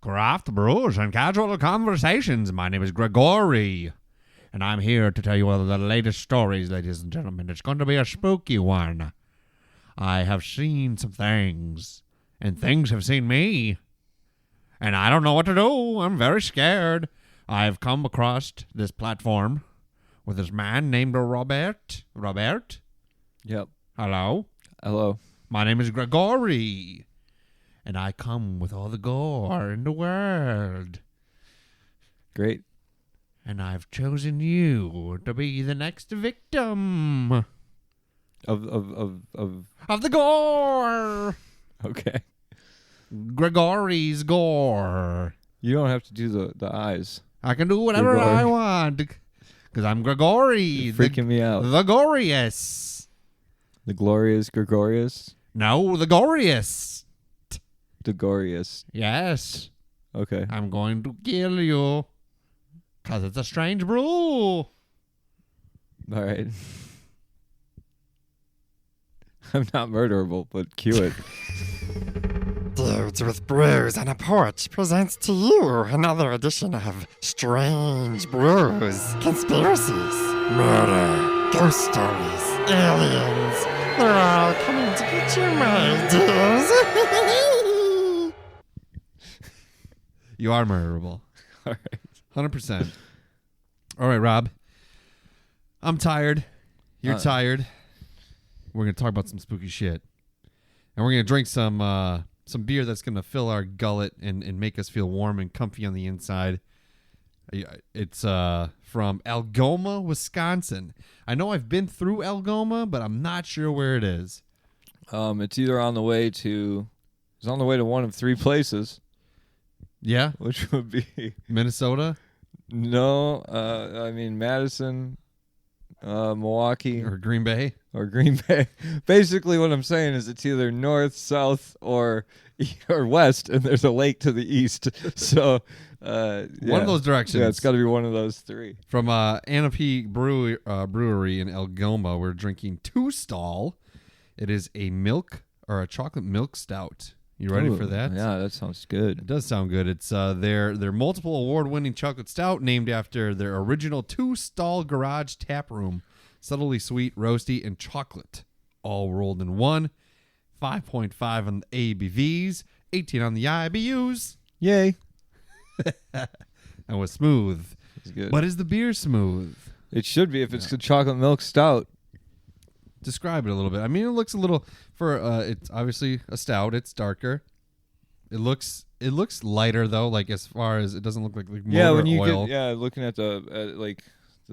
Craft brews and casual conversations. My name is Gregory, and I'm here to tell you all of the latest stories, ladies and gentlemen. It's going to be a spooky one. I have seen some things, and things have seen me, and I don't know what to do. I'm very scared. I've come across this platform with this man named Robert. Robert? Yep. Hello? Hello. My name is Gregory, and I come with all the gore in the world. Great. And I've chosen you to be the next victim Of the gore. Okay. Gregory's gore. You don't have to do the eyes. I can do whatever Gregory. I want because I'm Gregory. You're freaking me out. The Gorious. The glorious Gregorius? No, the Gorious. The Gorious. Yes. Okay. I'm going to kill you because it's a strange brew. All right. I'm not murderable, but cue it. Dudes with Brews on a Porch presents to you another edition of Strange Brews, Conspiracies, Murder, Ghost Stories, Aliens. They're all coming to get you, my dears. You are murderable. All right. 100%. All right, Rob. I'm tired. You're tired. We're going to talk about some spooky shit. And we're going to drink some beer that's going to fill our gullet and make us feel warm and comfy on the inside. It's from Algoma, Wisconsin. I know I've been through Algoma, but I'm not sure where it is. It's either on the way to one of three places. Yeah? Which would be Minnesota? No, I mean Madison, Milwaukee, Or Green Bay? or Green Bay. Basically, what I'm saying is it's either north, south, or west, and there's a lake to the east. So, One of those directions. Yeah, it's got to be one of those three. From Ahnapee Brewery in Algoma, we're drinking Two Stall. It is a chocolate milk stout. You ready Ooh, for that? Yeah, that sounds good. It does sound good. It's their multiple award-winning chocolate stout named after their original two-stall garage tap room. Subtly sweet, roasty, and chocolate, all rolled in one. 5.5 on the ABVs, 18 on the IBUs. Yay. And was smooth. It's good. But is the beer smooth? It should be if it's a chocolate milk stout. Describe it a little bit. I mean, it looks a little it's obviously a stout. It's darker. It looks lighter though. Like as far as it doesn't look like motor when you oil. looking at the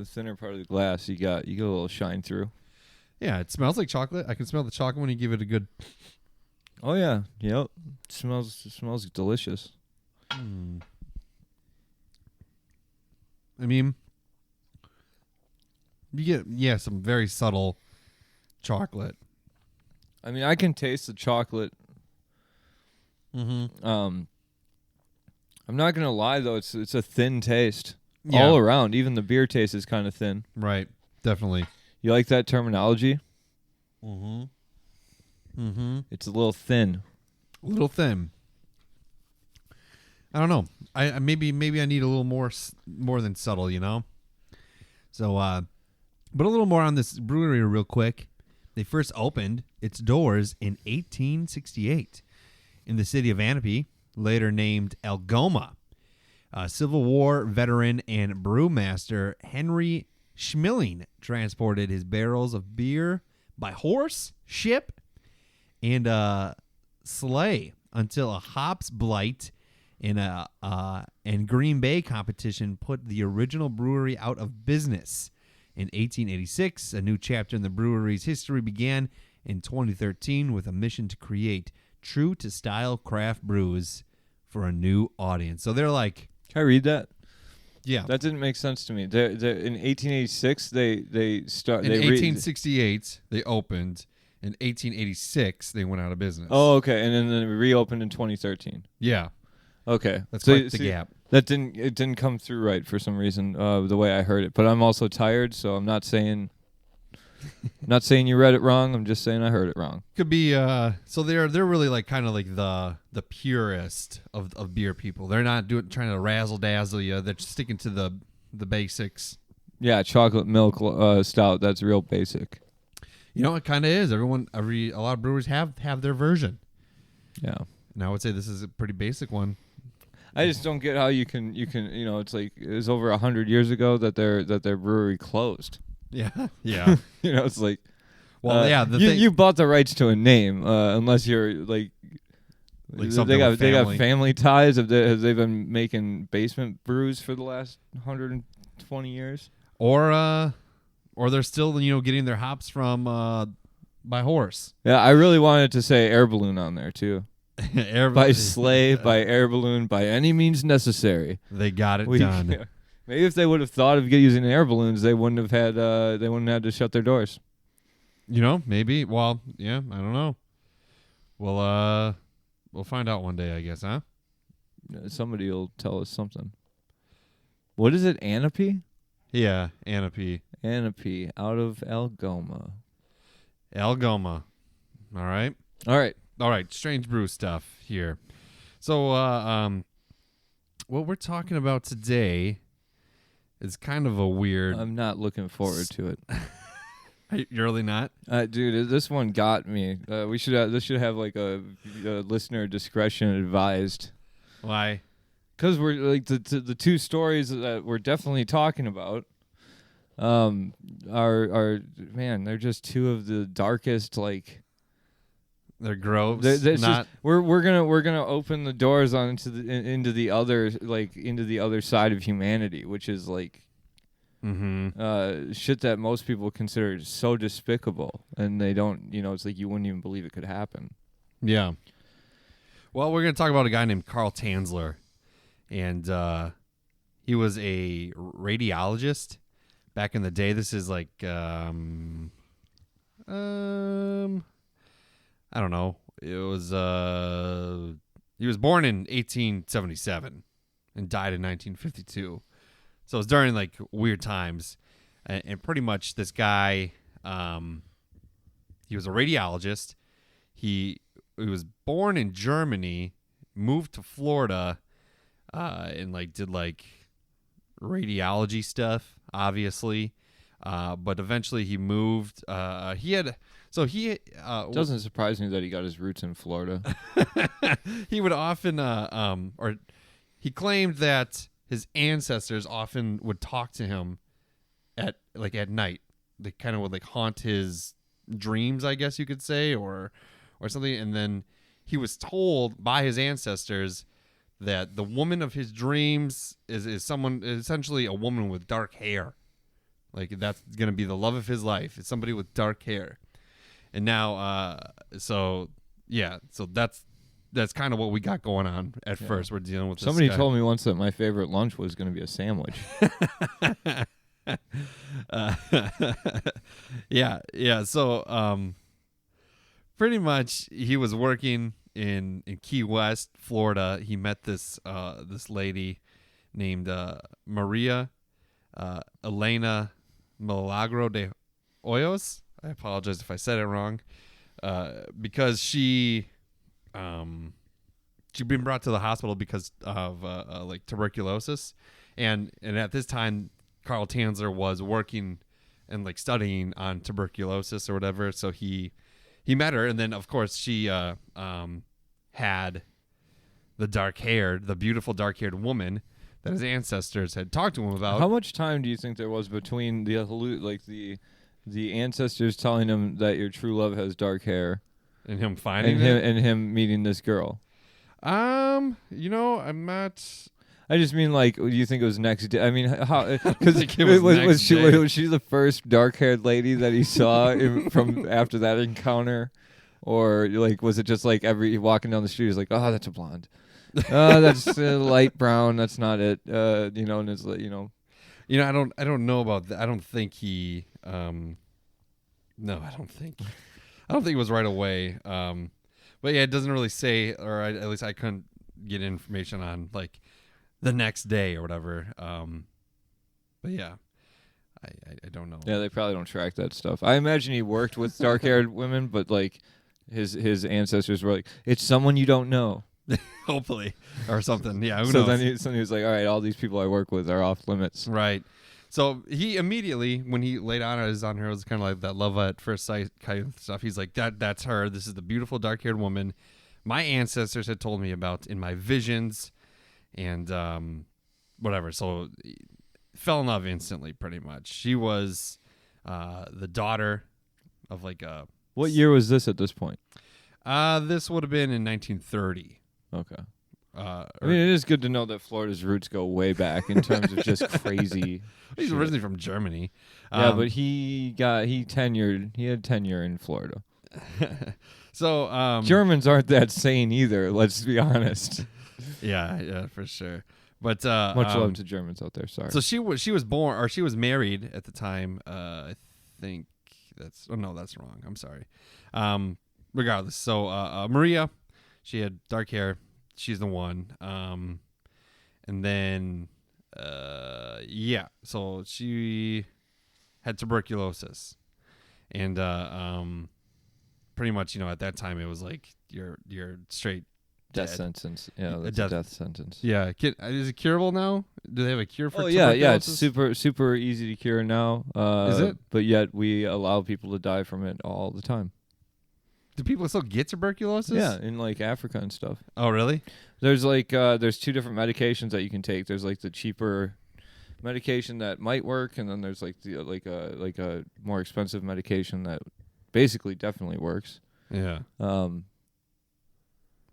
thinner part of the glass, you get a little shine through. Yeah, it smells like chocolate. I can smell the chocolate when you give it a good. Oh yeah, yep. It smells delicious. I mean, you get some very subtle chocolate. I mean, I can taste the chocolate. Mm-hmm. I'm not gonna lie though, it's a thin taste Yeah. all around. Even the beer taste is kind of thin. Right. Definitely. You like that terminology? Mm-hmm. Mm-hmm. It's a little thin. A little thin. I don't know. I maybe I need a little more than subtle, you know. So, but a little more on this brewery real quick. They first opened its doors in 1868 in the city of Ahnapee, later named Algoma. Civil War veteran and brewmaster Henry Schmilling transported his barrels of beer by horse, ship, and sleigh until a hops blight and Green Bay competition put the original brewery out of business. In 1886, a new chapter in the brewery's history began in 2013 with a mission to create true-to-style craft brews for a new audience. So they're like... Can I read that? Yeah. That didn't make sense to me. In 1886, they started. In 1868, they opened. In 1886, they went out of business. Oh, okay, and then it reopened in 2013. Yeah. Okay, That's quite the gap. It didn't come through right for some reason, the way I heard it. But I'm also tired, so I'm not saying Not saying you read it wrong. I'm just saying I heard it wrong. Could be so they're really like kind of like the purest of beer people. They're not trying to razzle dazzle you. They're just sticking to the basics. Yeah, chocolate milk stout. That's real basic. You know, it kind of is. A lot of brewers have their version. Yeah. And I would say this is a pretty basic one. I just don't get how you can it's like it was over 100 years ago that their brewery closed. Yeah. Yeah. It's like, well, yeah. You bought the rights to a name, unless you're like something they with got family ties. Have they been making basement brews for the last 120 years? Or they're still getting their hops from by horse. Yeah, I really wanted to say air balloon on there too. By sleigh, by air balloon, by any means necessary. They got it done. Yeah. Maybe if they would have thought of using air balloons, they wouldn't have had to shut their doors. Maybe. Well, yeah, I don't know. We'll find out one day, I guess, huh? Somebody will tell us something. What is it, Ahnapee? Yeah, Ahnapee. Ahnapee, out of Algoma. Algoma. All right. All right, strange brew stuff here. So, what we're talking about today is kind of a weird. I'm not looking forward to it. You're really not, dude. This one got me. This should have like a listener discretion advised. Why? Because we're like the two stories that we're definitely talking about. Are man, they're just two of the darkest like. They're gross. We're gonna open the doors into the other side of humanity, which is like shit that most people consider so despicable, and they don't. It's like you wouldn't even believe it could happen. Yeah. Well, we're gonna talk about a guy named Carl Tanzler, and he was a radiologist back in the day. This is like I don't know. It was he was born in 1877 and died in 1952. So it was during like weird times, and pretty much this guy, he was a radiologist. He was born in Germany, moved to Florida, and like did like radiology stuff, obviously. But eventually he moved. Doesn't surprise me that he got his roots in Florida. He would often, or he claimed that his ancestors often would talk to him at night. They kind of would like haunt his dreams, I guess you could say, or something. And then he was told by his ancestors that the woman of his dreams is someone, essentially a woman with dark hair. Like that's going to be the love of his life. It's somebody with dark hair. And now, so that's kind of what we got going on at first. We're dealing with somebody this guy. told me once that my favorite lunch was going to be a sandwich. Yeah. So, pretty much, he was working in Key West, Florida. He met this lady named Maria Elena Milagro de Hoyos. I apologize if I said it wrong, because she'd been brought to the hospital because of like tuberculosis, and at this time Carl Tanzler was working and like studying on tuberculosis or whatever. So he met her, and then of course she had the beautiful dark-haired woman that his ancestors had talked to him about. How much time do you think there was between the ancestors telling him that your true love has dark hair, and him finding and him meeting this girl? I'm not. I just mean, like, do you think it was next day? I mean, how? Because was she the first dark-haired lady that he saw from after that encounter, or like was it just like walking down the street, he's like, oh, that's a blonde, that's light brown, that's not it, and it's like, I don't know about that. I don't think he. No, I don't think it was right away. But yeah, it doesn't really say, or at least I couldn't get information on like the next day or whatever. But yeah, I don't know. Yeah, they probably don't track that stuff. I imagine he worked with dark-haired women, but like his ancestors were like, it's someone you don't know. Hopefully, or something. Yeah, who So knows? then he was like, all right, all these people I work with are off limits. Right. So he immediately, when he laid on her, it was kind of like that love at first sight kind of stuff. He's like, that's her. This is the beautiful dark-haired woman my ancestors had told me about in my visions, and whatever. So fell in love instantly, pretty much. She was the daughter of like a. What year was this at this point? This would have been in 1930. Okay. I I mean, it is good to know that Florida's roots go way back in terms of just crazy. he's shit. originally from Germany. Yeah, but he had tenure in Florida. So Germans aren't that sane either. Let's be honest. yeah, for sure. But Much love to Germans out there. Sorry. So she was born, or she was married at the time. I think that's wrong. I'm sorry. Regardless, so Maria, she had dark hair. She's the one. And then so she had tuberculosis, and pretty much, at that time it was like you're straight death dead. sentence. Yeah, that's death- a death sentence. Yeah, is it curable now? Do they have a cure for? Oh yeah, it's tuberculosis? super easy to cure now. Is it? But yet we allow people to die from it all the time. Do people still get tuberculosis? Yeah, in like Africa and stuff. Oh, really? There's like there's two different medications that you can take. There's like the cheaper medication that might work, and then there's like the like a more expensive medication that basically definitely works. Yeah.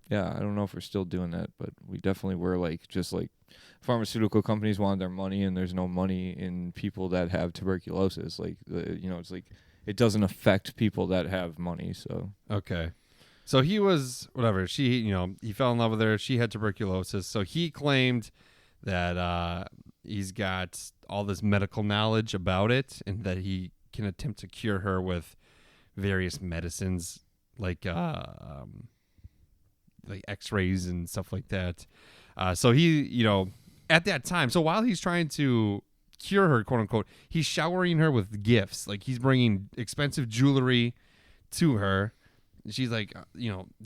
Yeah, I don't know if we're still doing that, but we definitely were like just like pharmaceutical companies wanted their money, and there's no money in people that have tuberculosis. Like it's like it doesn't affect people that have money. So Okay. So he was whatever. He fell in love with her. She had tuberculosis. So he claimed that he's got all this medical knowledge about it, and that he can attempt to cure her with various medicines, like X-rays and stuff like that. So he, at that time, so while he's trying to cure her, quote unquote, he's showering her with gifts. Like he's bringing expensive jewelry to her. She's like,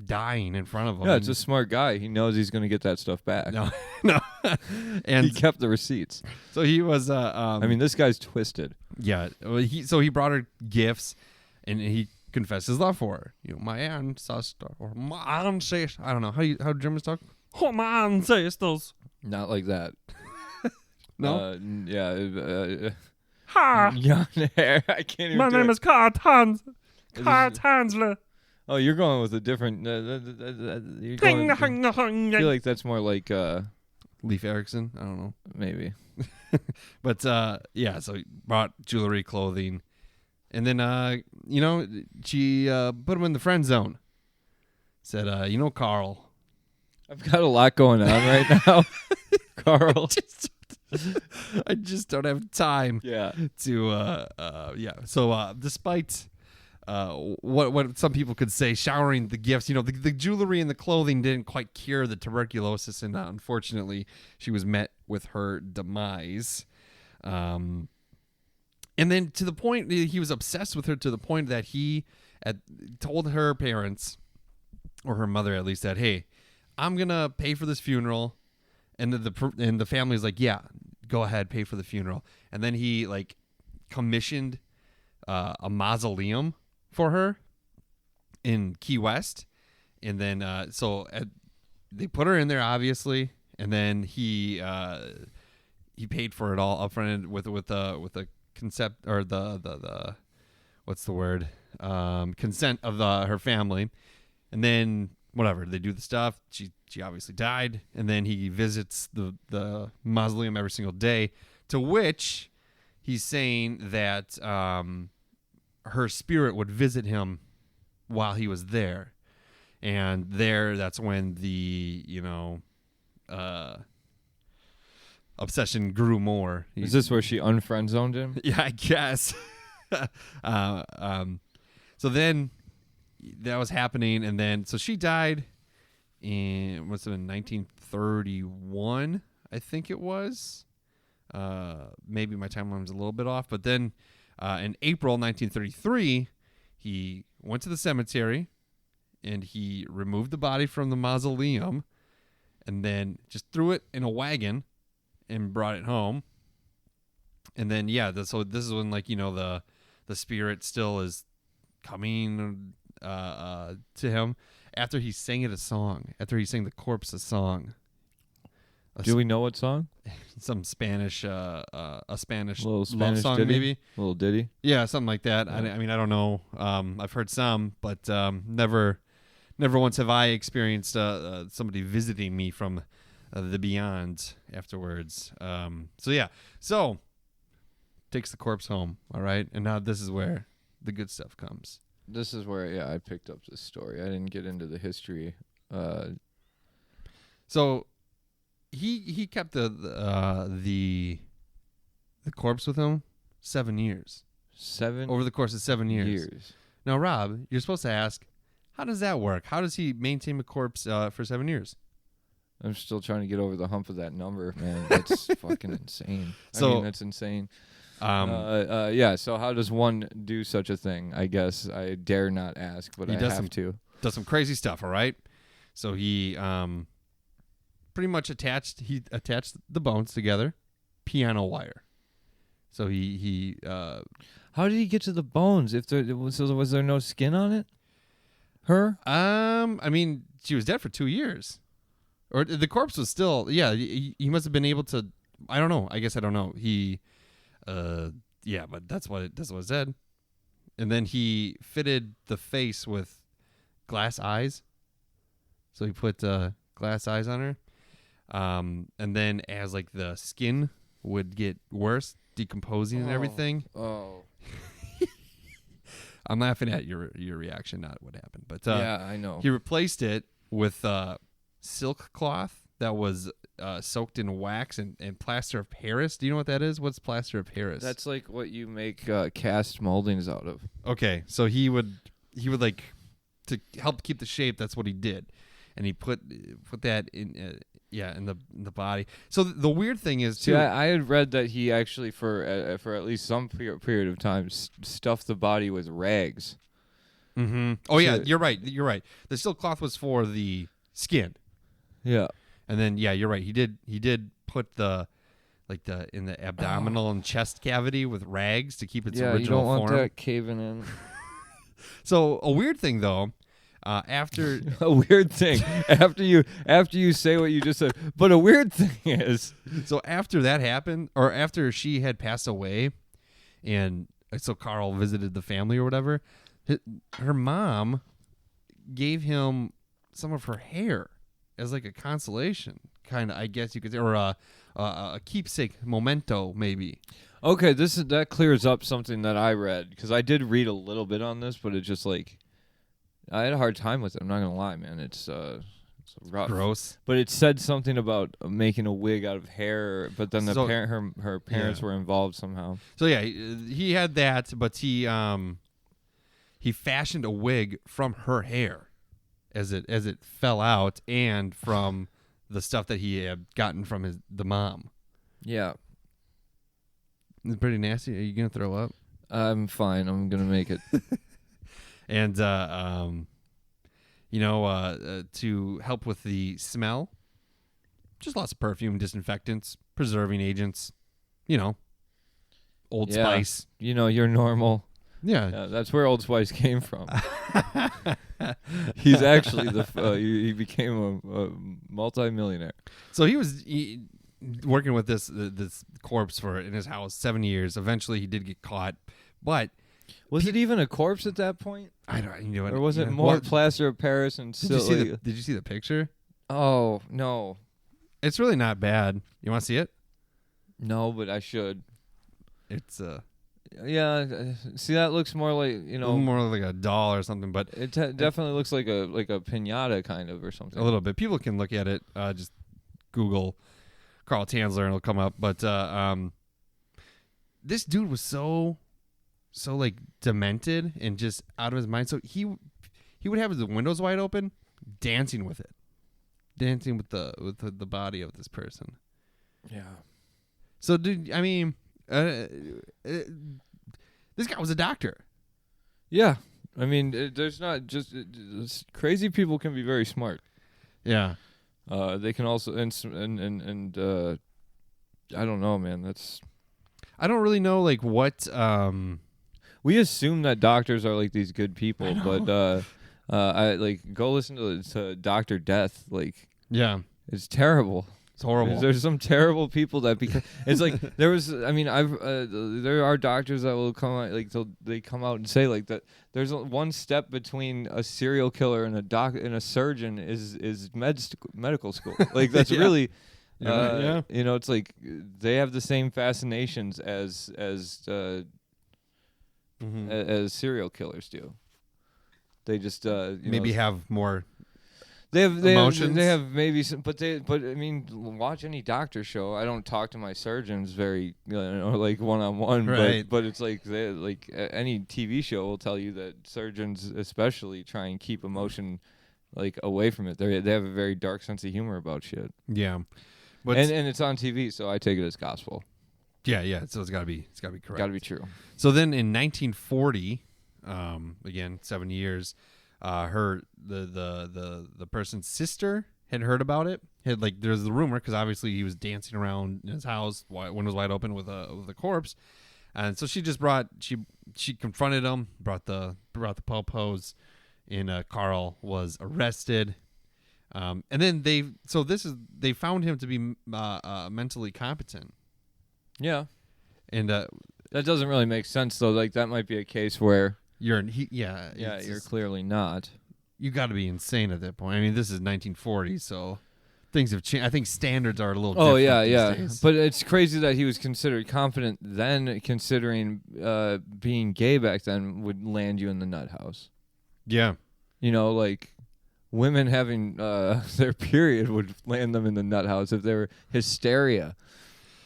dying in front of him. yeah, it's a smart guy. He knows he's going to get that stuff back. no. And He kept the receipts. so he was. I mean, this guy's twisted. yeah. He brought her gifts, and he confessed his love for her. My ancestor, or my ancestors. I don't know how Germans talk. Oh, my ancestors. Not like that. No. Ha! Young hair. I can't even. My do name it. is Carl Tanzler. Is Carl this- Tanzler. Oh, you're going with a different. You're going, I feel like that's more like Leif Erikson. I don't know. maybe. But yeah, so he brought jewelry, clothing, and then she put him in the friend zone. Said, Carl. I've got a lot going on right now, Carl. I just don't have time Yeah. to So despite what some people could say, showering the gifts, the jewelry and the clothing didn't quite cure the tuberculosis, and unfortunately she was met with her demise. And then to the point, he was obsessed with her to the point that he told her parents, or her mother at least, that, hey, I'm gonna pay for this funeral. And the family's like, yeah, go ahead, pay for the funeral. And then he like commissioned a mausoleum for her in Key West, and then they put her in there, obviously, and then he paid for it all upfront with a concept, or the what's the word, consent of her family, and then whatever, they do the stuff. She obviously died, and then he visits the mausoleum every single day, to which he's saying that her spirit would visit him while he was there. And that's when the, obsession grew more. Is this where she unfriend zoned him? Yeah, I guess. So then that was happening, and then so she died in 1931, I think it was. maybe my timeline's a little bit off, but then in April 1933, he went to the cemetery and he removed the body from the mausoleum and then just threw it in a wagon and brought it home. And then, so this is when, like, you know, the spirit still is coming to him after he sang it a song, after he sang the corpse a song. Do we know what song? Some Spanish, a Spanish Little love Spanish song, ditty? maybe. Little ditty. Yeah, something like that. Yeah. I mean, I don't know. I've heard some, but never once have I experienced somebody visiting me from the beyond afterwards. So takes the corpse home. All right, and now this is where the good stuff comes. This is where I picked up this story. I didn't get into the history. So he kept the corpse with him 7 years. Over the course of 7 years. Now, Rob, you're supposed to ask, how does that work? How does he maintain a corpse for 7 years? I'm still trying to get over the hump of that number, man. That's fucking insane. That's insane. So how does one do such a thing? I guess I dare not ask, but I have to. Does some crazy stuff, all right? So he pretty much attached the bones together, piano wire. So he how did he get to the bones? If was there no skin on it? Her? I mean, she was dead for 2 years. Or the corpse was still, he must have been able to, I don't know. I guess I don't know. He but that's what it said. And then he fitted the face with glass eyes. So he put glass eyes on her. And then as like the skin would get worse, decomposing and everything. Oh. I'm laughing at your reaction, not what happened. But I know. He replaced it with silk cloth that was soaked in wax and plaster of Paris. Do you know what that is? What's plaster of Paris? That's like what you make cast moldings out of. Okay, so he would like to help keep the shape. That's what he did, and he put that in in the body. So the weird thing is too. See, I had read that he actually for at least some period of time stuffed the body with rags. Mm-hmm. Oh yeah, you're right. The silk cloth was for the skin. Yeah. And then you're right. He did put in the abdominal and chest cavity with rags to keep its original form. You don't want that caving in. So a weird thing though, after a weird thing after you say what you just said, but a weird thing is, so after that happened, or after she had passed away, and so Carl visited the family or whatever, her mom gave him some of her hair as like a consolation, kind of, I guess you could say, or a keepsake memento, maybe. Okay, that clears up something that I read, because I did read a little bit on this, but it just like I had a hard time with it. I'm not gonna lie, man. It's rough, gross. But it said something about making a wig out of hair, but then her parents were involved somehow. So he had that, but he fashioned a wig from her hair as it fell out, and from the stuff that he had gotten from the mom. Yeah. It's pretty nasty. Are you gonna throw up? I'm fine. I'm gonna make it. And to help with the smell, just lots of perfume, disinfectants, preserving agents, Old Spice. You're normal. Yeah, that's where Old Spice came from. He's actually he became a multi-millionaire. So he was working with this corpse in his house 7 years. Eventually, he did get caught, but was it even a corpse at that point? I don't. Or was it more plaster of Paris and did you see the picture? Oh no, it's really not bad. You want to see it? No, but I should. It's Yeah, see, that looks more like more like a doll or something, but it definitely looks like a piñata kind of or something. A little bit. People can look at it. Just Google Carl Tanzler and it'll come up. But this dude was so like demented and just out of his mind. So he would have his windows wide open, dancing with the body of this person. Yeah. So, dude, I mean, this guy was a doctor. Yeah. I mean, there's not just crazy people can be very smart. Yeah. They can also and I don't know, man. That's I don't really know like what. we assume that doctors are like these good people, but I like go listen to Dr. Death. Like, Yeah, it's terrible. it's horrible. There's some terrible people that because it's like there was. I mean, there are doctors that will come out like they come out and say like that. There's one step between a serial killer and a surgeon is medical school. Like that's Yeah. really. Yeah. You know, it's like they have the same fascinations as serial killers do. They just Maybe have more. they have emotions? they have maybe some, but I mean, watch any doctor show. I don't talk to my surgeons very like one-on-one, Right. but it's like any TV show will tell you that surgeons especially try and keep emotion like away from it. They have a very dark sense of humor about shit. Yeah, but And it's on TV, so I take it as gospel. yeah. So it's gotta be correct. Got to be true. So then in 1940, again 7 years, the person's sister had heard about it. Had like there's the rumor because obviously he was dancing around in his house, windows wide open with a corpse, and so she just she confronted him, brought the po-pos, and Carl was arrested. And then they found him to be mentally competent. Yeah. And That doesn't really make sense, though. Like, that might be a case where you're you're clearly not. You got to be insane at that point. I mean, this is 1940, so things have changed. I think standards are a little Oh, different yeah. these days. But it's crazy that he was considered confident then, considering being gay back then would land you in the nut house. Yeah. You know, like, women having their period would land them in the nut house if they were hysteria.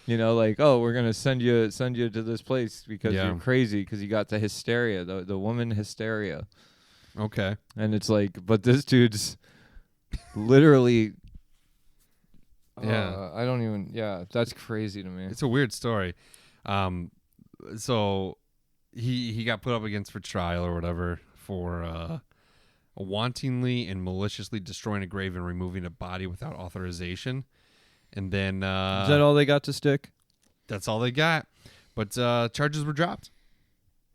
You know, like, oh, we're gonna send you to this place because you're crazy because you got the hysteria, the woman hysteria. Okay. And it's like, but this dude's literally. Yeah. I don't even. Yeah, that's crazy to me. It's a weird story. So he got put up against for trial or whatever for wantonly and maliciously destroying a grave and removing a body without authorization. And then Is that all they got to stick? That's all they got. But charges were dropped.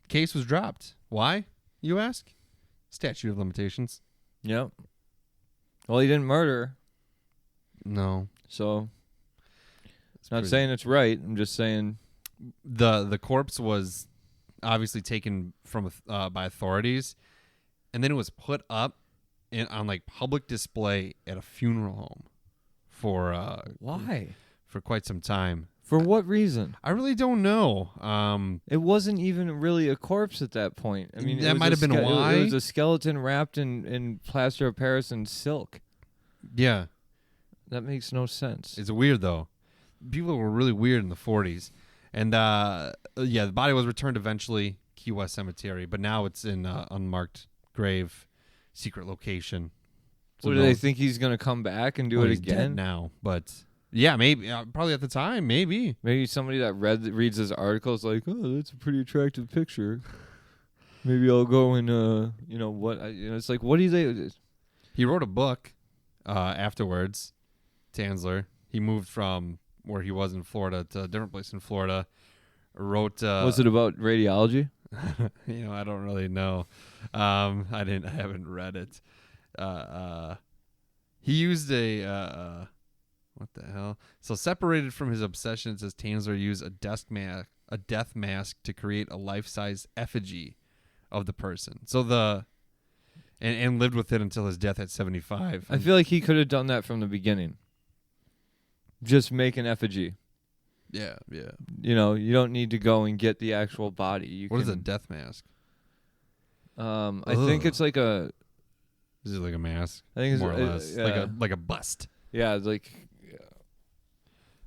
Case was dropped. Why, you ask? Statute of limitations. Yep. Well, he didn't murder, No. so It's not pretty- saying it's right. I'm just saying. The corpse was obviously taken from by authorities, and then it was put up on like public display at a funeral home for Why? for quite some time. For what reason? I really don't know. It wasn't even really a corpse at that point. I mean, That might have been why. It was a skeleton wrapped in plaster of Paris and silk. Yeah, That makes no sense. it's weird though. People were really weird in the 40s, and the body was returned eventually, Key West Cemetery, but now it's in unmarked grave, secret location. So do they think he's gonna come back and do Well, it he's dead again? now? But yeah, maybe probably at the time, maybe. Maybe somebody that reads his article is like, oh, that's a pretty attractive picture. Maybe I'll go and it's like, what do they? He wrote a book afterwards. Tanzler. He moved from where he was in Florida to a different place in Florida. Wrote. Was it about radiology? I don't really know. I haven't read it. He used a what the hell? So separated from his obsession, it says Tanzler used a death mask to create a life-size effigy of the person. So and lived with it until his death at 75. I feel like he could have done that from the beginning. Just make an effigy. Yeah. You know, you don't need to go and get the actual body. What is a death mask? I think it's like a. Is it like a mask? I think it's More or less, yeah. like a bust Yeah, like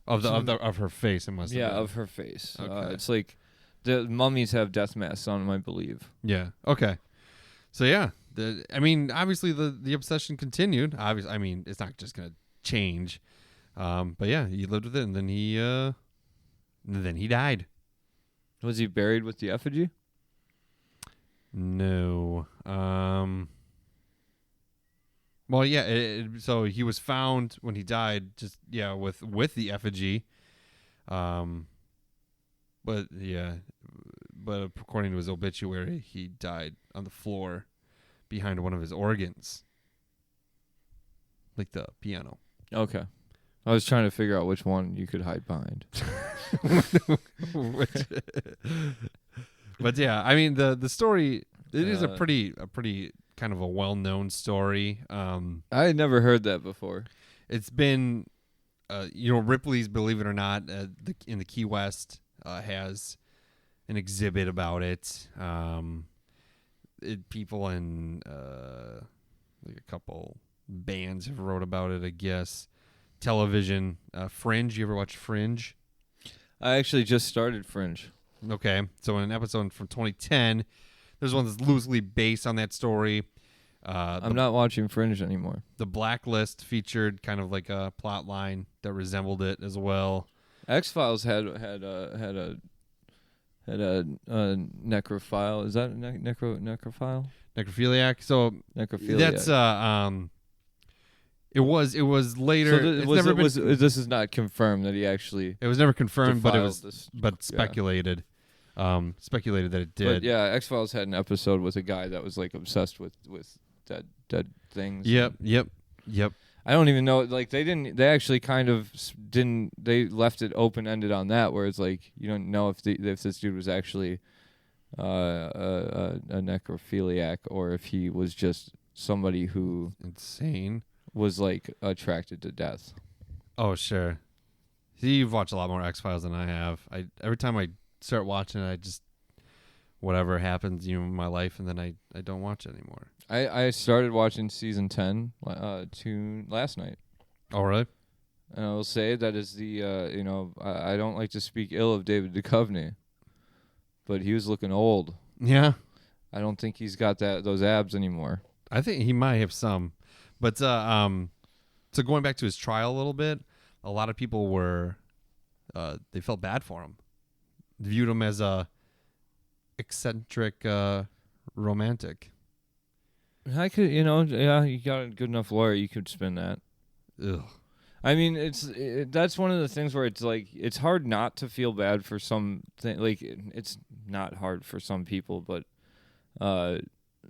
of her face. It must. have been. of her face. Okay. It's like the mummies have death masks on them, I believe. Yeah. Okay. So yeah, obviously the obsession continued. Obviously, I mean, it's not just gonna change. But yeah, he lived with it, and then he And then he died. Was he buried with the effigy? No. Well, yeah. So he was found when he died, just with the effigy. But according to his obituary, he died on the floor behind one of his organs, like the piano. Okay. I was trying to figure out which one you could hide behind. But yeah, I mean the story. It is a pretty kind of a well-known story. I had never heard that before. It's been, Ripley's, believe it or not, in the Key West has an exhibit about it. People in like a couple bands have wrote about it, I guess. Television, Fringe. You ever watch Fringe? I actually just started Fringe. Okay, so in an episode from 2010, there's one that's loosely based on that story. I'm not watching Fringe anymore. The Blacklist featured kind of like a plot line that resembled it as well. X-Files had a necrophile. Is that necrophile? Necrophiliac. So Necrophiliac. that's It was later. This is not confirmed that he actually. It was never confirmed, but it was defiled speculated. Speculated that it did. But yeah, X-Files had an episode with a guy that was like obsessed with dead things. Yep. I don't even know. Like they actually kind of didn't. They left it open ended on that, where it's like you don't know if this dude was actually a necrophiliac or if he was just somebody who insane was like attracted to death. Oh sure. See, you've watched a lot more X-Files than I have. Every time I start watching it, I just whatever happens in my life, and then I don't watch it anymore. I started watching season 10 last night. Oh really? And I will say that is the I don't like to speak ill of David Duchovny, but he was looking old. Yeah. I don't think he's got those abs anymore. I think he might have some, but so going back to his trial a little bit, a lot of people were they felt bad for him, viewed him as a eccentric romantic. I could, you got a good enough lawyer, you could spin that. Ugh. I mean, that's one of the things where it's like it's hard not to feel bad for some thing. Like it's not hard for some people, but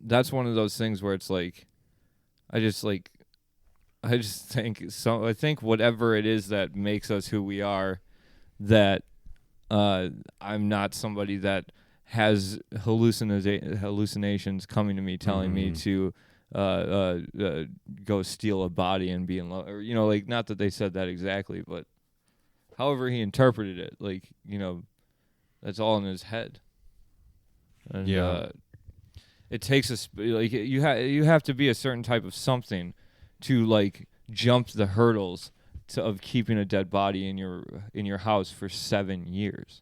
that's one of those things where it's like I think whatever it is that makes us who we are, that I'm not somebody that has hallucinations coming to me telling me to go steal a body and be in love, or like not that they said that exactly, but however he interpreted it, like that's all in his head. And it takes you have to be a certain type of something to like jump the hurdles of keeping a dead body in your house for 7 years.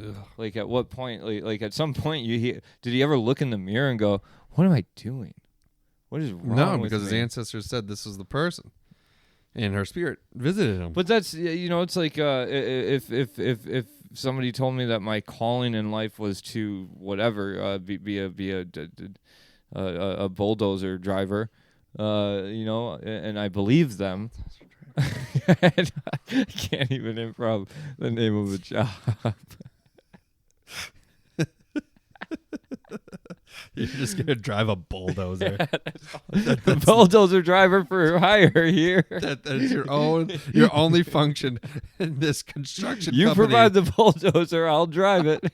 Ugh. Like at what point? Like at some point, did he ever look in the mirror and go, "What am I doing? What is wrong?" No, with because me? his ancestors said this was the person, and her spirit visited him. But that's it's like if somebody told me that my calling in life was to whatever be a bulldozer driver, and I believed them. I can't even improv the name of a job. You're just gonna drive a bulldozer. The bulldozer driver for hire here. That's your only function in this construction You company. provide the bulldozer, I'll drive it.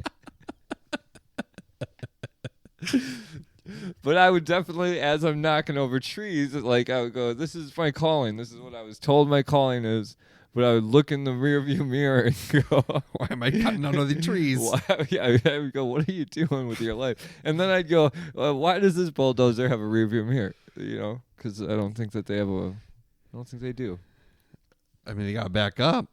But I would definitely, as I'm knocking over trees, like I would go, "This is my calling. This is what I was told my calling is." But I would look in the rearview mirror and go, "Why am I cutting under the trees?" I would go, "What are you doing with your life?" And then I'd go, "Why does this bulldozer have a rearview mirror?" Because I don't think that they have I don't think they do. I mean, they got to back up.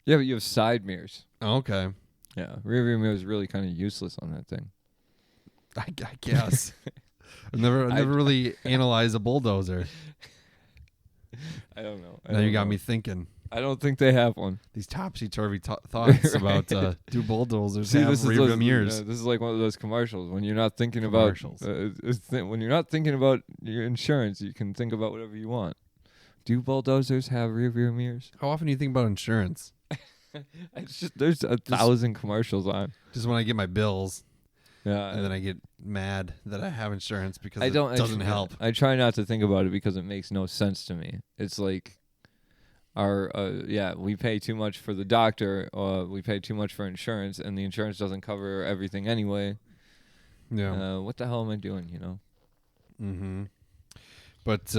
Yeah, but you have side mirrors. Oh, okay. Yeah, rearview mirror is really kind of useless on that thing. I guess. I've never really analyzed a bulldozer. I don't know. Now you got me thinking. I don't think they have one. These topsy-turvy thoughts about do bulldozers have rearview mirrors? This is like one of those commercials. When you're not thinking about when you're not thinking about your insurance, you can think about whatever you want. Do bulldozers have rearview mirrors? How often do you think about insurance? It's just there's 1,000 commercials on. Just when I get my bills, Yeah, and then I get mad that I have insurance because it doesn't help. I try not to think about it because it makes no sense to me. It's like we pay too much for the doctor, we pay too much for insurance, and the insurance doesn't cover everything anyway. Yeah. What the hell am I doing, Mm-hmm. But,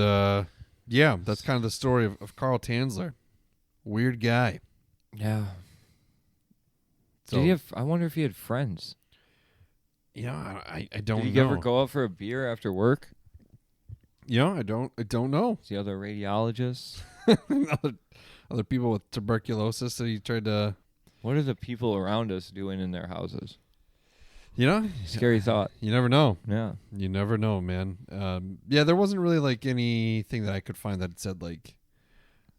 yeah, that's kind of the story of Carl Tanzler. Weird guy. Yeah. So, Did he have, I wonder if he had friends. I don't know. Did he ever go out for a beer after work? I don't know. The other radiologists? other people with tuberculosis that he tried to... What are the people around us doing in their houses? Scary thought. You never know. Yeah. You never know, man. There wasn't really like anything that I could find that said like,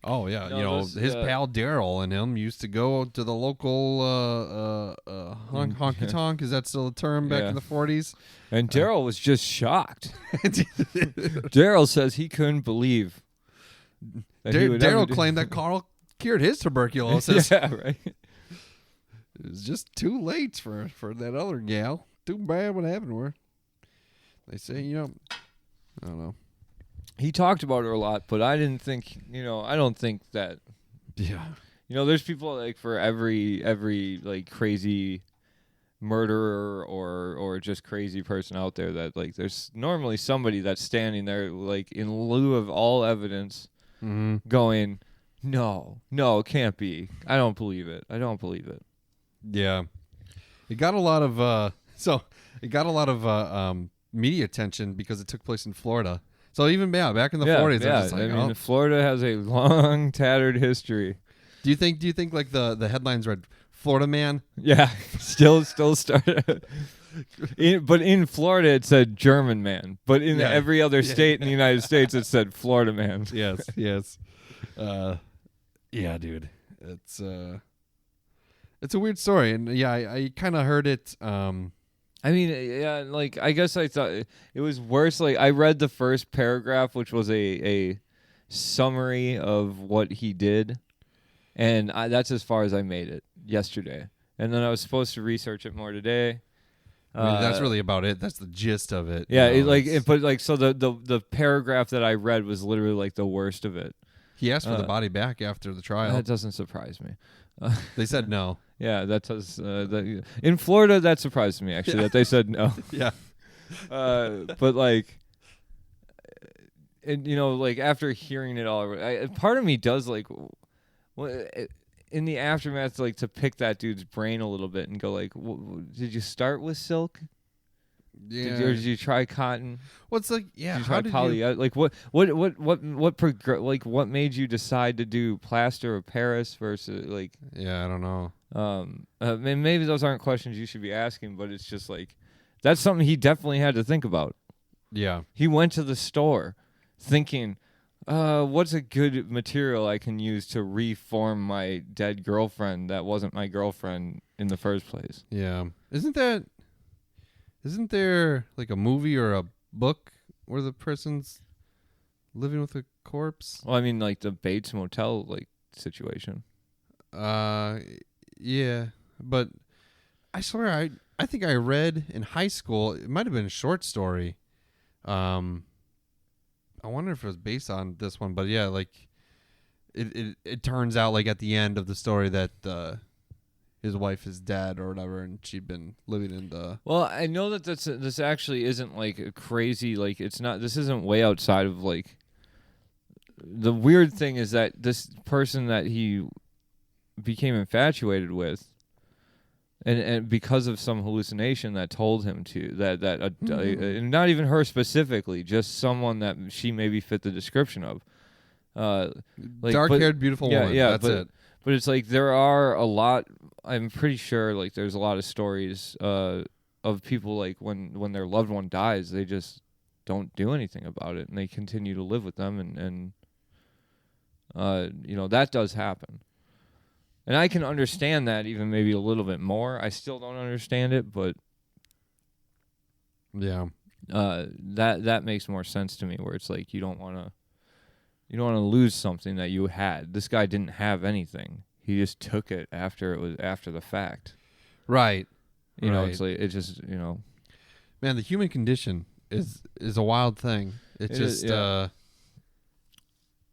oh yeah, his pal Daryl and him used to go to the local honky tonk. Is that still a term back in the 40s? And Daryl was just shocked. Daryl says he couldn't believe. Daryl claimed that Carl cured his tuberculosis. Yeah, right. It was just too late for that other gal. Too bad what happened to her. They say, I don't know. He talked about her a lot, but I didn't think, I don't think that. Yeah. There's people like for every like crazy murderer or just crazy person out there that like there's normally somebody that's standing there like in lieu of all evidence going, no, it can't be. I don't believe it. Yeah. It got a lot of media attention because it took place in Florida. So even back in the 40s, I was just like, Florida has a long tattered history. Do you think like the headlines read Florida man? Yeah, still started. But in Florida it said German man. But in every other state in the United States it said Florida man. Yes. Yeah, dude. It's a weird story, and I kind of heard it. I mean, yeah, like I guess I thought it was worse. Like I read the first paragraph, which was a summary of what he did, and that's as far as I made it yesterday. And then I was supposed to research it more today. I mean, that's really about it. That's the gist of it. Yeah, so the paragraph that I read was literally like the worst of it. He asked for the body back after the trial. That doesn't surprise me. They said no. Yeah, that does. In Florida, that surprised me actually that they said no. Yeah. But like, like after hearing it all, part of me does like, in the aftermath, like to pick that dude's brain a little bit and go like, did you start with silk? Yeah. Did you try cotton? Well, it's like, yeah. Did you try poly? Like what made you decide to do plaster of Paris versus like? Yeah, I don't know. Maybe those aren't questions you should be asking, but it's just like that's something he definitely had to think about. Yeah. He went to the store thinking, what's a good material I can use to reform my dead girlfriend that wasn't my girlfriend in the first place? Yeah. Isn't there like a movie or a book where the person's living with a corpse? Well, I mean, like the Bates Motel like situation. Yeah, but I swear I think I read in high school. It might have been a short story. I wonder if it was based on this one, but yeah, like it turns out like at the end of the story that his wife is dead or whatever, and she'd been living in the. Well, I know that this actually isn't like a crazy, like it's not. This isn't way outside of like. The weird thing is that this person that he became infatuated with, and because of some hallucination that told him to and not even her specifically, just someone that she maybe fit the description of. Dark-haired, beautiful woman. Yeah, that's it. But it's like there are a lot. I'm pretty sure like there's a lot of stories of people like when their loved one dies, they just don't do anything about it and they continue to live with them and That does happen. And I can understand that even maybe a little bit more. I still don't understand it, but Yeah. that makes more sense to me, where it's like you don't want to lose something that you had. This guy didn't have anything. He just took it after the fact. Right. It's like it just Man, the human condition is a wild thing. It's just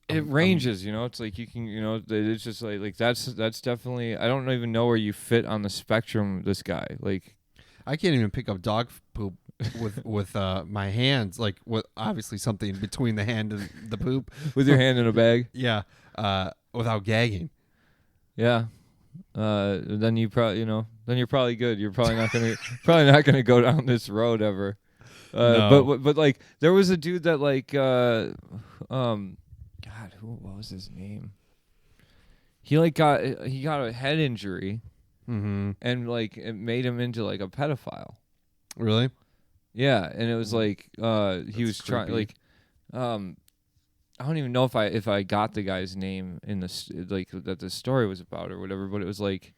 it ranges, it's like you can, it's just like that's definitely, I don't even know where you fit on the spectrum. This guy, like, I can't even pick up dog poop with my hands, like with obviously something between the hand and the poop with your hand in a bag. Yeah, without gagging. Yeah. Then you probably, then you're probably good. You're probably not gonna go down this road ever. No. But like there was a dude that like God, what was his name? He like got a head injury, and like it made him into like a pedophile. Really? Yeah, and it was like he was trying like I don't even know if I got the guy's name in the like that the story was about or whatever, but it was like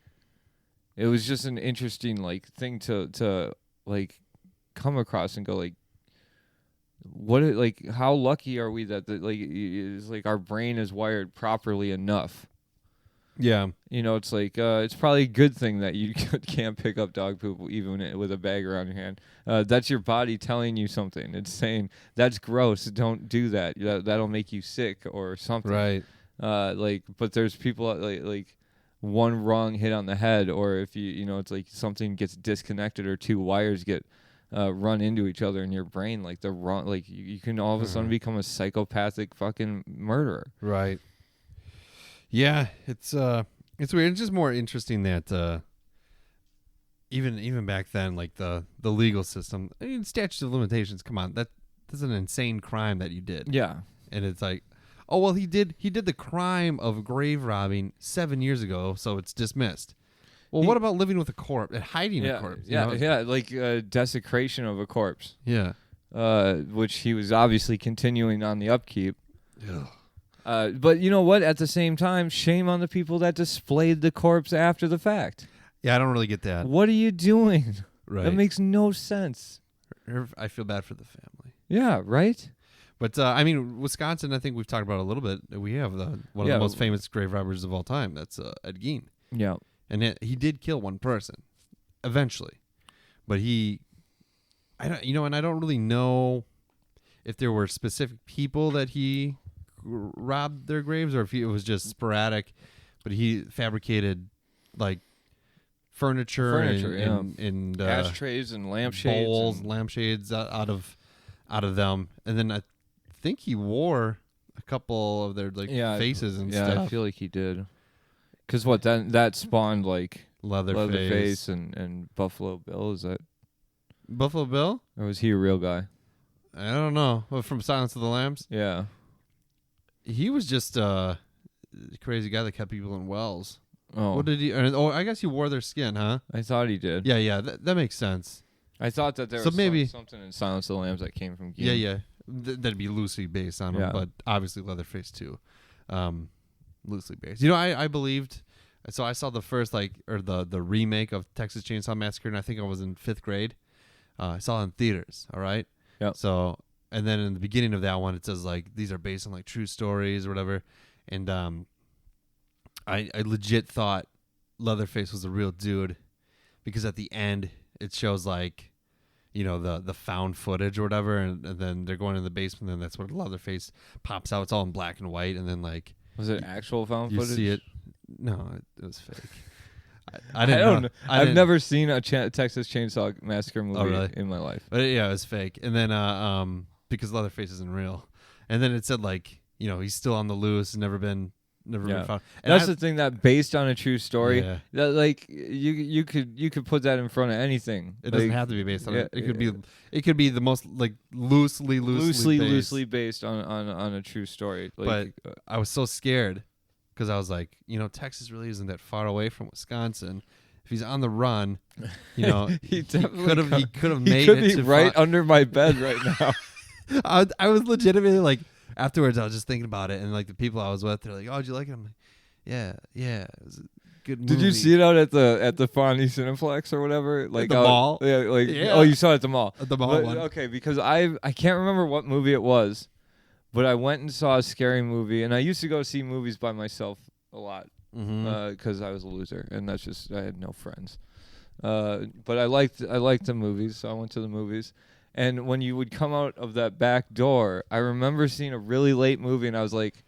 it was just an interesting like thing to like come across and go like like how lucky are we that it's like our brain is wired properly enough. Yeah. It's like it's probably a good thing that you can't pick up dog poop even with a bag around your hand. That's your body telling you something. It's saying that's gross. Don't do that. That'll make you sick or something. Right. But there's people like one wrong hit on the head, or if it's like something gets disconnected or two wires get run into each other in your brain, like the wrong, like you can all of a sudden become a psychopathic fucking murderer. Right. Yeah, it's weird. It's just more interesting that even back then, like the legal system, I mean, statute of limitations. Come on, that's an insane crime that you did. Yeah, and it's like, oh well, he did the crime of grave robbing 7 years ago, so it's dismissed. Well, what about living with a corpse and hiding a corpse? Like desecration of a corpse. Yeah, which he was obviously continuing on the upkeep. Yeah. But you know what? At the same time, shame on the people that displayed the corpse after the fact. Yeah, I don't really get that. What are you doing? Right. That makes no sense. I feel bad for the family. Yeah, right? But, I mean, Wisconsin, I think we've talked about a little bit. We have one of the most famous grave robbers of all time. That's Ed Gein. Yeah. And he did kill one person eventually. But I don't really know if there were specific people that he robbed their graves or if it was just sporadic, but he fabricated like furniture and ashtrays and lampshades, bowls, lampshades out of them, and then I think he wore a couple of their faces and stuff. Yeah, I feel like he did. Because that spawned like Leatherface and Buffalo Bill. Is that Buffalo Bill? Or was he a real guy? I don't know. From Silence of the Lambs? Yeah. He was just a crazy guy that kept people in wells. Oh. What did he? Oh, I guess he wore their skin, huh? I thought he did. Yeah. That makes sense. I thought that there was something in Silence of the Lambs that came from Gein. Yeah. That'd be loosely based on him, but obviously Leatherface too. Loosely based. I believed. So I saw the first the remake of Texas Chainsaw Massacre, and I think I was in 5th grade. I saw it in theaters. All right. Yeah. So. And then in the beginning of that one, it says like these are based on like true stories or whatever. And I legit thought Leatherface was a real dude because at the end it shows like, the found footage or whatever, and then they're going in the basement, and that's where Leatherface pops out. It's all in black and white, and then like was it actual found footage? You see it? No, it was fake. I didn't know. I've never seen a Texas Chainsaw Massacre movie in my life. But yeah, it was fake. And then because Leatherface isn't real. And then it said like, he's still on the loose, never been found. And that's the thing, that based on a true story. Yeah. That like you could put that in front of anything. It doesn't have to be based on it. It could be the most like loosely based on a true story. Like, but I was so scared because I was like, Texas really isn't that far away from Wisconsin. If he's on the run, he could have made it. He could be right under my bed right now. I was legitimately like, afterwards, I was just thinking about it, and like the people I was with, they're like, "Oh, did you like it?" I'm like, "Yeah, it was a good movie." Did you see it out at the Fondy Cineplex or whatever? Like the out, mall? Yeah, like Yeah. oh, you saw it at the mall. At the mall But- one. Okay, because I can't remember what movie it was, but I went and saw a scary movie, and I used to go see movies by myself a lot because I was a loser, and that's just I had no friends. But I liked the movies, so I went to the movies. And when you would come out of that back door, I remember seeing a really late movie, and I was like,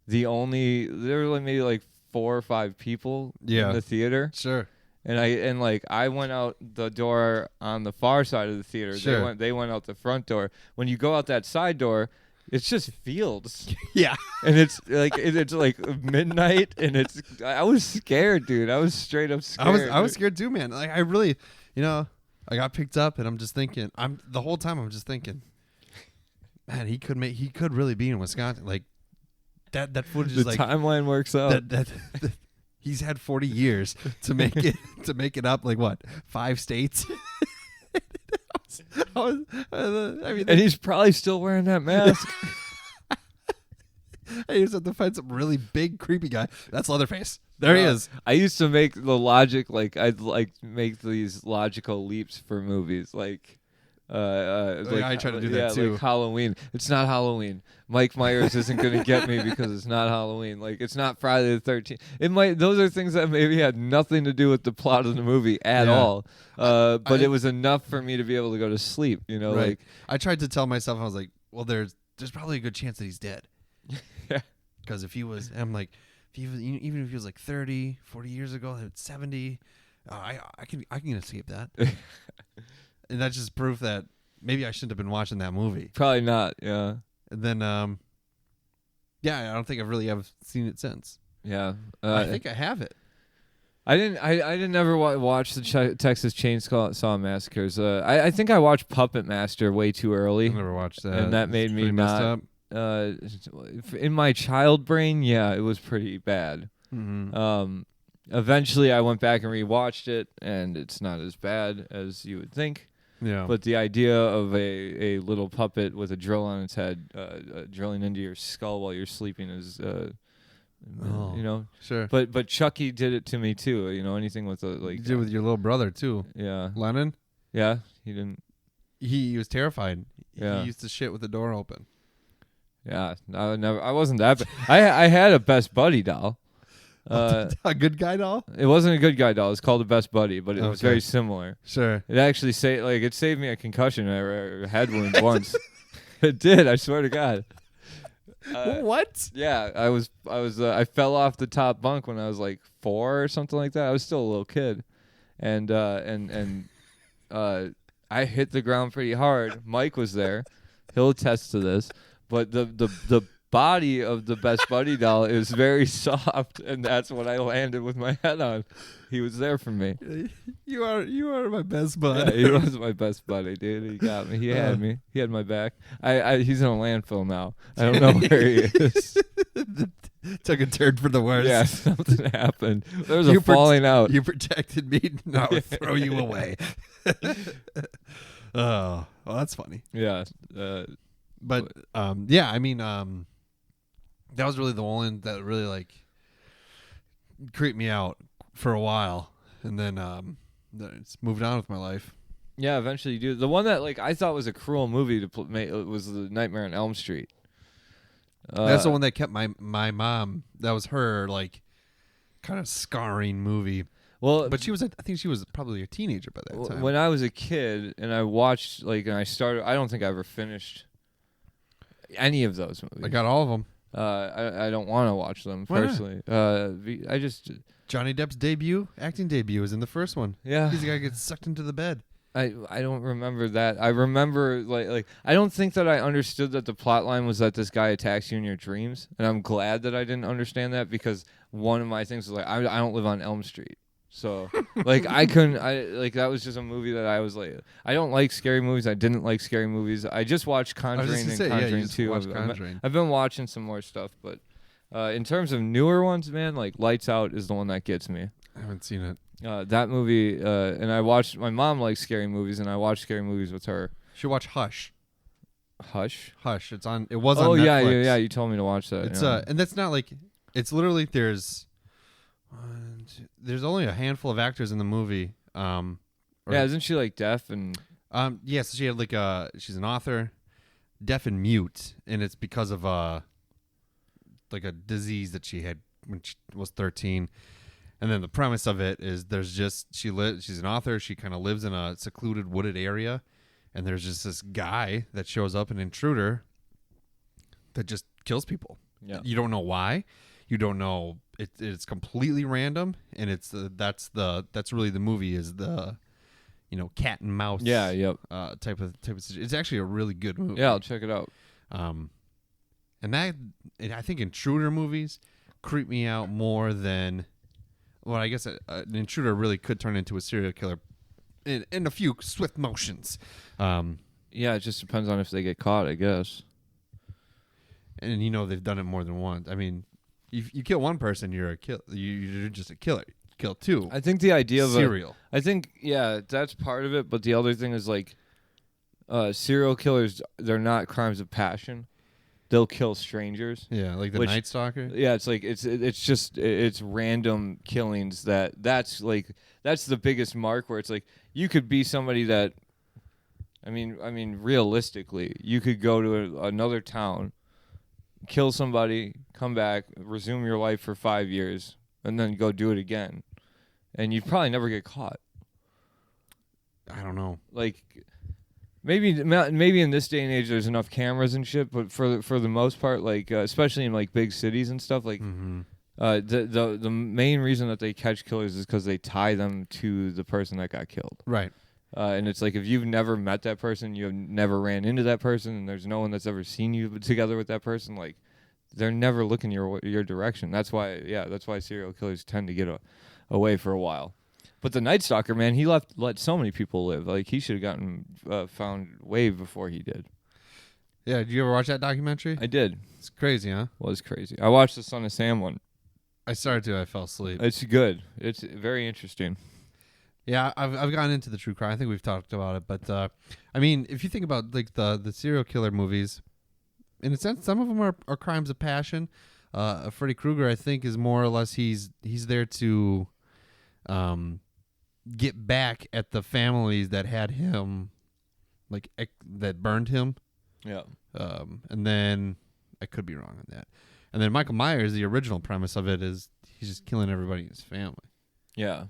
there were like maybe like 4 or 5 people in the theater. Sure. And I went out the door on the far side of the theater. Sure. They went out the front door. When you go out that side door, it's just fields. Yeah. And it's like midnight, and I was scared, dude. I was straight up scared. I was scared too, man. Like I really, I got picked up, and I'm just thinking, the whole time I'm just thinking, man, he could really be in Wisconsin. Like that footage is The like timeline works out. that he's had 40 years to make it up. Like what, 5 states? I mean, And he's probably still wearing that mask. I just have to find some really big, creepy guy. That's Leatherface. There he is. I used to make the logic, like I'd like make these logical leaps for movies, like I try to do that too. Like Halloween. It's not Halloween. Mike Myers isn't going to get me because it's not Halloween. Like it's not Friday the 13th. It might. Those are things that maybe had nothing to do with the plot of the movie at all. But it was enough for me to be able to go to sleep. Right. Like I tried to tell myself, I was like, well, there's probably a good chance that he's dead. Yeah. Because if he was, I'm like, even if he was like 30, 40 years ago, 70, I can escape that. And that's just proof that maybe I shouldn't have been watching that movie. probably not. Yeah. And then, I don't think I've really ever seen it since. Yeah. I think I have it. I didn't ever watch the Texas Chainsaw Massacres. I think I watched Puppet Master way too early. I never watched that. And that made It's me pretty messed not. up. In my child brain, yeah, it was pretty bad. Mm-hmm. Eventually, I went back and rewatched it, and it's not as bad as you would think. Yeah. But the idea of a little puppet with a drill on its head drilling into your skull while you're sleeping is, Sure. But Chucky did it to me too. Anything with You did it with your little brother too. yeah, Lennon. yeah, he didn't. He was terrified. Yeah. He used to shit with the door open. Yeah, I wasn't that bad. I had a Best Buddy doll. A good guy doll. It wasn't a good guy doll. It's called a Best Buddy, but it was Okay. very similar. Sure. It actually it saved me a concussion or a head wound once. It did. I swear to God. What? Yeah, I fell off the top bunk when I was like 4 or something like that. I was still a little kid, and I hit the ground pretty hard. Mike was there. He'll attest to this. But the body of the Best Buddy doll is very soft, and that's what I landed with my head on. He was there for me. You are my best bud. Yeah, he was my best buddy, dude. He got me. He had me. He had my back. He's in a landfill now. I don't know where he is. Took a turn for the worse. Yeah, something happened. There was a falling out. You protected me, now I would throw you away. Oh, well, that's funny. Yeah. But I mean, that was really the one that really like creeped me out for a while, and then it's moved on with my life. Yeah, eventually you do. The one that I thought was a cruel movie to make was the Nightmare on Elm Street. That's the one that kept my mom. That was her kind of scarring movie. Well, But I think she was probably a teenager by that time. when I was a kid and I watched and I started, I don't think I ever finished any of those movies. I got all of them. I don't want to watch them Why not? personally. I just Johnny Depp's acting debut, is in the first one. yeah. He's the guy who gets sucked into the bed. I don't remember that. I remember like I don't think that I understood that the plot line was that this guy attacks you in your dreams, and I'm glad that I didn't understand that, because one of my things was I don't live on Elm Street. So I couldn't that was just a movie that I was I don't like scary movies. I didn't like scary movies. I just watched Conjuring and Conjuring 2. I've been watching some more stuff, but in terms of newer ones, man, Lights Out is the one that gets me. I haven't seen it. That movie, and my mom likes scary movies, and I watch scary movies with her. Should watch Hush. Hush. Hush. It's on. It was Oh on Netflix. yeah. You told me to watch that. It's yeah. and that's not like. It's literally there's only a handful of actors in the movie. Yeah, isn't she like deaf and? Yeah, so she had like she's an author, deaf and mute, and it's because of like a disease that she had when she was 13. And then the premise of it is she's an author, she kind of lives in a secluded wooded area, and there's just this guy that shows up, an intruder that just kills people. Yeah. You don't know why. You don't know. It's completely random, and that's really the movie is the cat and mouse. Yeah. Yep. Type of. It's actually a really good movie. Yeah, I'll check it out. And I think intruder movies creep me out more than. Well, I guess an intruder really could turn into a serial killer in a few swift motions. Yeah, it just depends on if they get caught, I guess. And they've done it more than once. I mean, you kill one person, you're just a killer. You kill two. I think the idea of serial. I think that's part of it, but the other thing is like serial killers, they're not crimes of passion. They'll kill strangers. Yeah, like the Night Stalker. Yeah, it's like it's random killings that's the biggest mark where it's like you could be somebody that I mean realistically, you could go to another town, kill somebody, come back, resume your life for 5 years, and then go do it again. And you'd probably never get caught. I don't know. Like maybe in this day and age there's enough cameras and shit, but for the most part, like especially in like big cities and stuff, like the main reason that they catch killers is because they tie them to the person that got killed. Right. And it's like if you've never met that person, you've never ran into that person, and there's no one that's ever seen you together with that person, like they're never looking your direction. That's why serial killers tend to get away for a while. But the Night Stalker, man, he let so many people live. Like he should have gotten found way before he did. Yeah, did you ever watch that documentary? I did. It's crazy, huh? It was crazy. I watched the Son of Sam one. I started to. I fell asleep. It's good. It's very interesting. Yeah, I've gotten into the true crime. I think we've talked about it, but I mean, if you think about like the serial killer movies, in a sense, some of them are crimes of passion. Freddy Krueger, I think, is more or less he's there to get back at the families that had him, like that burned him. Yeah. And then I could be wrong on that. And then Michael Myers, the original premise of it is he's just killing everybody in his family. Yeah.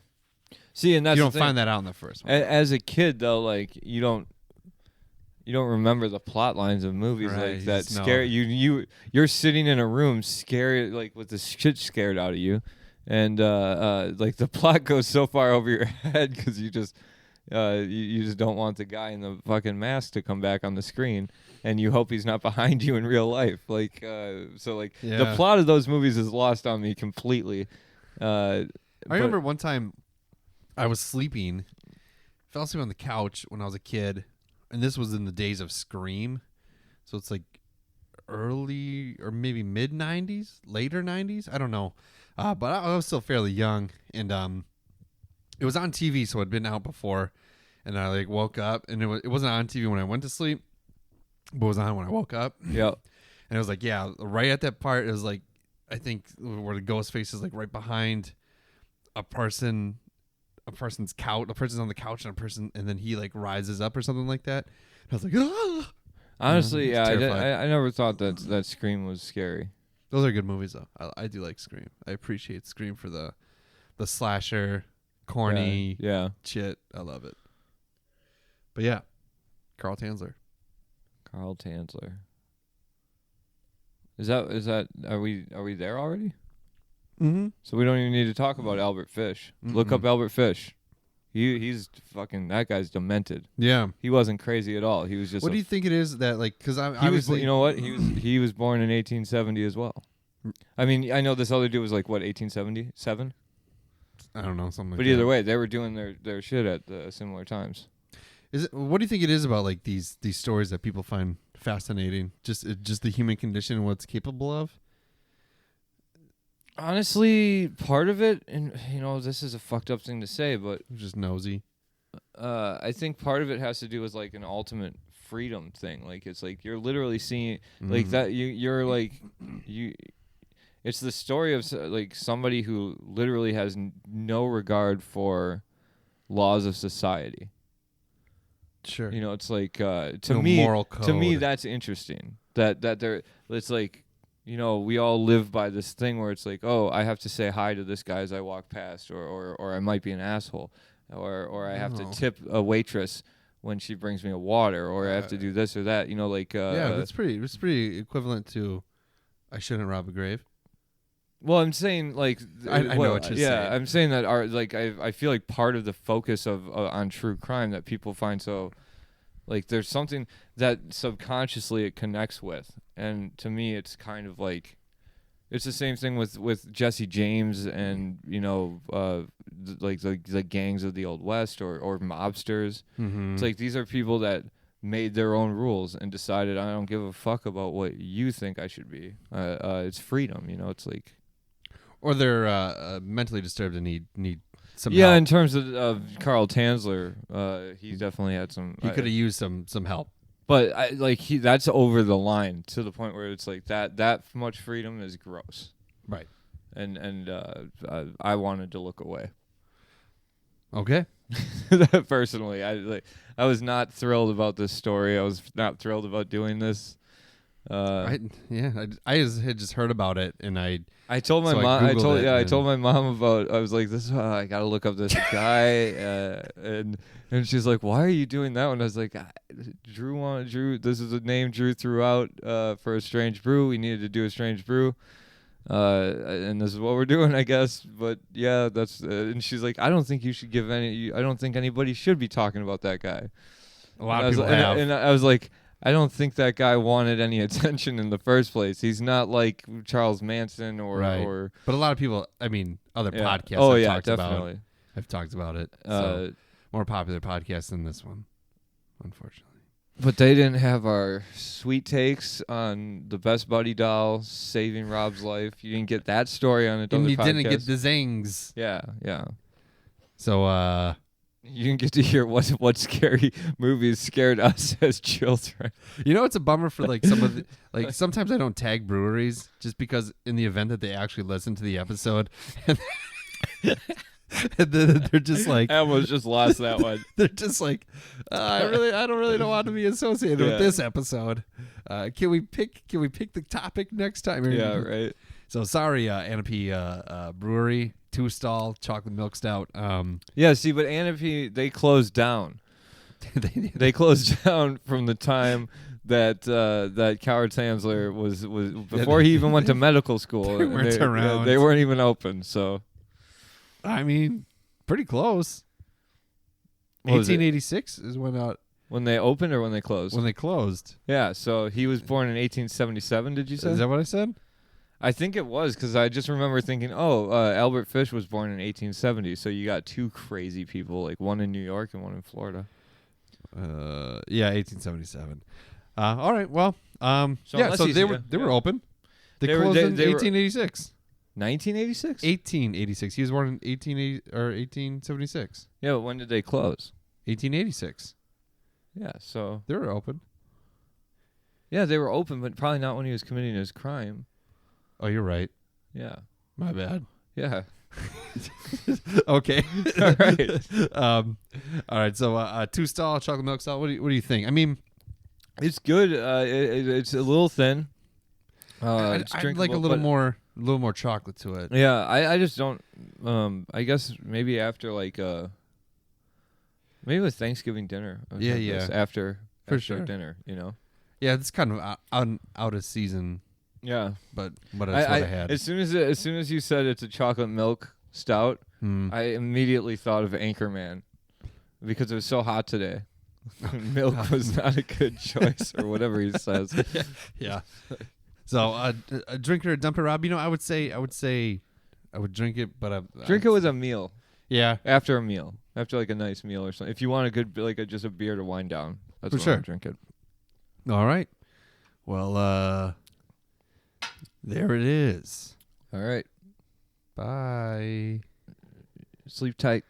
See, and that's you don't find that out in the first one. As a kid, though, like you don't remember the plot lines of movies right, like that. Scare you're sitting in a room scared, like with the shit scared out of you, and like the plot goes so far over your head because you just don't want the guy in the fucking mask to come back on the screen, and you hope he's not behind you in real life. Like the plot of those movies is lost on me completely. I remember one time I was sleeping, fell asleep on the couch when I was a kid, and this was in the days of Scream, so it's like early or maybe mid 90s, later 90s, I don't know, but I was still fairly young, and it was on TV, so it had been out before, and I like woke up, and it wasn't on TV when I went to sleep, but it was on when I woke up. Yep. And it was like, yeah, right at that part, it was like, I think where the ghost face is like right behind a person's couch, a person's on the couch, and then he like rises up or something like that. And I was like, ah! Honestly, yeah, terrified. I never thought that Scream was scary. Those are good movies though. I do like Scream. I appreciate Scream for the slasher, corny shit. I love it. But yeah, Carl Tanzler. Is that are we there already? Mm-hmm. So we don't even need to talk about Albert Fish. Mm-mm. Look up Albert Fish. He's fucking, that guy's demented. Yeah. He wasn't crazy at all. He was just. What do you think it is that like? Because you know what? He was born in 1870 as well. I mean, I know this other dude was like what 1877. I don't know, something. But either way, they were doing their shit at similar times. What do you think it is about like these stories that people find fascinating? Just the human condition and what it's capable of. Honestly, part of it, and this is a fucked up thing to say, but Just nosy. I think part of it has to do with like an ultimate freedom thing. Like it's like you're literally seeing like that. You're like you. It's the story of like somebody who literally has no regard for laws of society. Sure. You know, it's like to No me, moral to me, code. that's interesting. That there, it's like, you know, we all live by this thing where it's like, oh, I have to say hi to this guy as I walk past, or I might be an asshole, or I have to tip a waitress when she brings me a water, or I have to do this or that. You know, like yeah, that's pretty. It's pretty equivalent to, I shouldn't rob a grave. Well, I'm saying like I know what you're saying. I'm saying that I feel like part of the focus of on true crime that people find so like there's something that subconsciously it connects with, and to me it's kind of like it's the same thing with Jesse James and you know like the gangs of the Old West or mobsters. Mm-hmm. It's like these are people that made their own rules and decided I don't give a fuck about what you think I should be. It's freedom, you know. It's like. Or they're mentally disturbed and need some Yeah, help. in terms of Carl Tanzler, he definitely had some. He could have used some help. But that's over the line to the point where it's like that much freedom is gross. Right. And I wanted to look away. Okay. Personally, I was not thrilled about this story. I was not thrilled about doing this. I had just heard about it, and I told my So I mom. Googled it I and- told my mom about. I was like, "This, I gotta look up this guy," and she's like, "Why are you doing that one?" I was like, "Drew. This is a name Drew threw out for a strange brew. We needed to do a strange brew, and this is what we're doing, I guess." But yeah, that's. And she's like, "I don't think you should give any. I don't think anybody should be talking about that guy." a lot And of people I was, have. and I was like. I don't think that guy wanted any attention in the first place. He's not like Charles Manson or Right. or But a lot of people, I mean, other yeah. podcasts Oh have yeah, talked definitely. have talked about it. So more popular podcasts than this one, unfortunately. But they didn't have our sweet takes on the Best Buddy doll saving Rob's life. You didn't get that story on it. And you didn't get the zings. Yeah. So You didn't get to hear what scary movies scared us as children. you know, it's a bummer for like some of the, like sometimes I don't tag breweries just because in the event that they actually listen to the episode, and then they're just like I almost just lost that one. they're just like I don't really want to be associated with this episode. Can we pick the topic next time? Yeah, right. So sorry, Ahnapee Brewery, 2-stall chocolate milk stout. Yeah, see, but Ahnapee, they closed down. They closed down from the time that Carl Tanzler was before he even went to medical school. They weren't around. They weren't even open. So I mean, pretty close. What was it? 1886 is when they opened or when they closed? when they closed. Yeah, so he was born in 1877. Did you say? Is that what I said? I think it was because I just remember thinking, Albert Fish was born in 1870. So you got two crazy people, like one in New York and one in Florida. Yeah, 1877. All right, well, So yeah. unless So he's- they were open. They They were- closed in they were- 1886. 1986. 1886. He was born in 1876. Yeah, but when did they close? 1886. Yeah, so They were open. yeah, they were open, but probably not when he was committing his crime. Oh, you're right. Yeah, My bad. yeah. Okay. All right. All right. So, 2-stall chocolate milk stout. What do you think? I mean, It's good. It's a little thin. I'd It's like a drinkable, little but- more chocolate to it. Yeah, I just don't. I guess maybe after like maybe with Thanksgiving dinner. I would Yeah, have yeah. this after sure. dinner. You know. Yeah, it's kind of out of season, Yeah. but that's what I had. As soon as you said it's a chocolate milk stout, I immediately thought of Anchorman because it was so hot today. Milk was not a good choice, or whatever he says. Yeah. So, a drink it or dump it, Rob. You know, I would say I would drink it, but Drink it with a meal. Yeah, After a meal, after like a nice meal or something. If you want a good just a beer to wind down, that's For when sure. I drink it. all right. Well, there it is. All right, Bye. sleep tight.